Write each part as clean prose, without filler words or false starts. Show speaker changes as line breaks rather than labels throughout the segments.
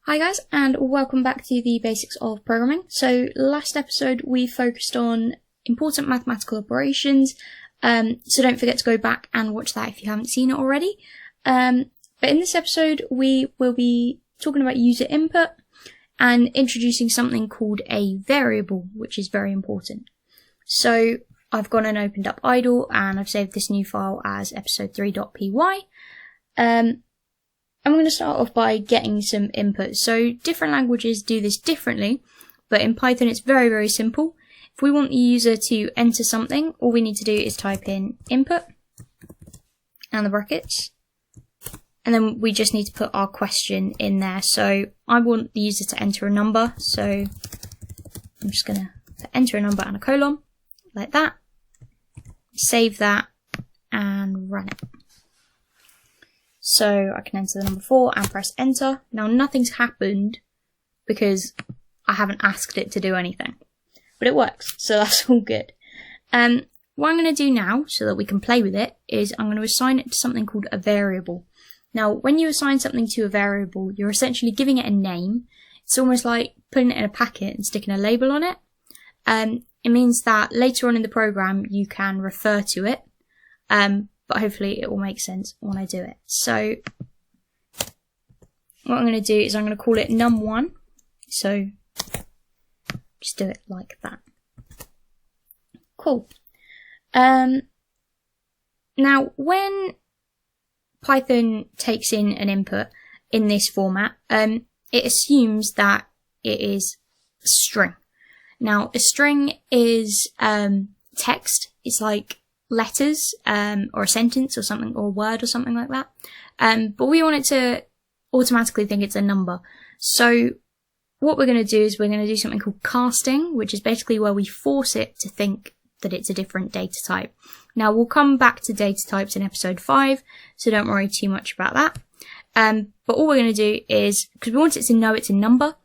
Hi guys, and welcome back to the basics of programming. So last episode we focused on important mathematical operations, so don't forget to go back and watch that if you haven't seen it already. But in this episode we will be talking about user input and introducing something called a variable, which is very important. So I've gone and opened up idle and I've saved this new file as episode3.py. I'm going to start off by getting some input. So different languages do this differently, but in Python it's very, very simple. If we want the user to enter something, all we need to do is type in input and the brackets, and then we just need to put our question in there. So I want the user to enter a number, so I'm just going to enter a number and a colon, like that. Save that and run it. So I can enter the number 4 and press enter. Now nothing's happened because I haven't asked it to do anything, but it works, so that's all good. What I'm going to do now so that we can play with it is I'm going to assign it to something called a variable. Now when you assign something to a variable, you're essentially giving it a name. It's almost like putting it in a packet and sticking a label on it. It means that later on in the program you can refer to it, but hopefully it will make sense when I do it. So what I'm going to do is I'm going to call it num1. So just do it like that. Cool. Now when Python takes in an input in this format, it assumes that it is a string. Now a string is text. It's like letters or a sentence or something, or a word or something like that, but we want it to automatically think it's a number. So what we're going to do is we're going to do something called casting, which is basically where we force it to think that it's a different data type. Now we'll come back to data types in episode 5, so don't worry too much about that, but all we're going to do is, because we want it to know it's a number,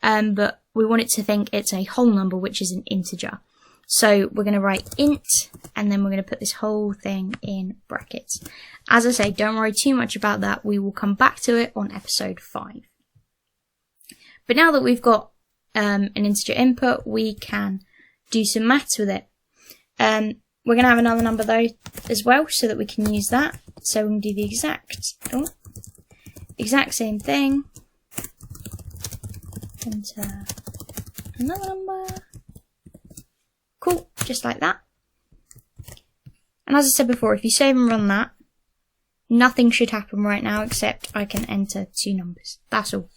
but we want it to think it's a whole number, which is an integer. So we're going to write int, and then we're going to put this whole thing in brackets. As I say, don't worry too much about that. We will come back to it on episode 5. But now that we've got an integer input, we can do some maths with it. We're going to have another number though as well, so that we can use that. So we can do the exact same thing. Enter another number. Cool, just like that. And as I said before, if you save and run that, nothing should happen right now except I can enter 2 numbers. That's all.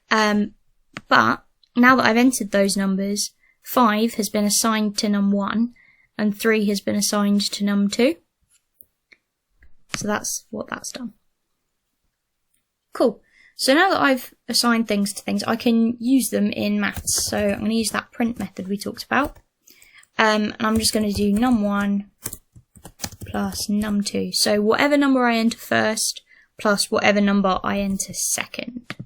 But now that I've entered those numbers, 5 has been assigned to num1 and 3 has been assigned to num2. So that's what that's done. Cool. So now that I've assigned things to things, I can use them in maths. So I'm going to use that print method we talked about. And I'm just going to do num1 plus num2. So whatever number I enter first plus whatever number I enter second.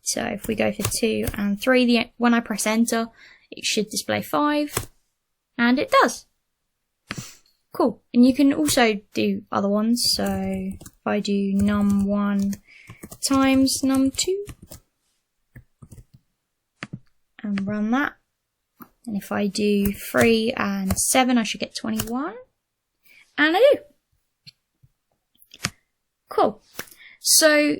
So if we go for 2 and 3, when I press enter, it should display 5, and it does. Cool. And you can also do other ones. So if I do num1 times num2 and run that, and if I do 3 and 7, I should get 21. And I do. Cool. So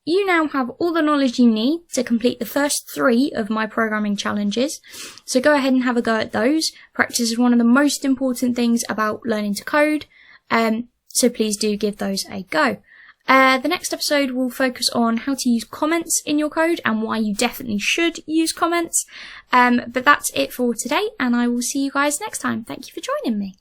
you now have all the knowledge you need to complete the first 3 of my programming challenges. So go ahead and have a go at those. Practice is one of the most important things about learning to code. So please do give those a go. The next episode will focus on how to use comments in your code and why you definitely should use comments. But that's it for today, and I will see you guys next time. Thank you for joining me.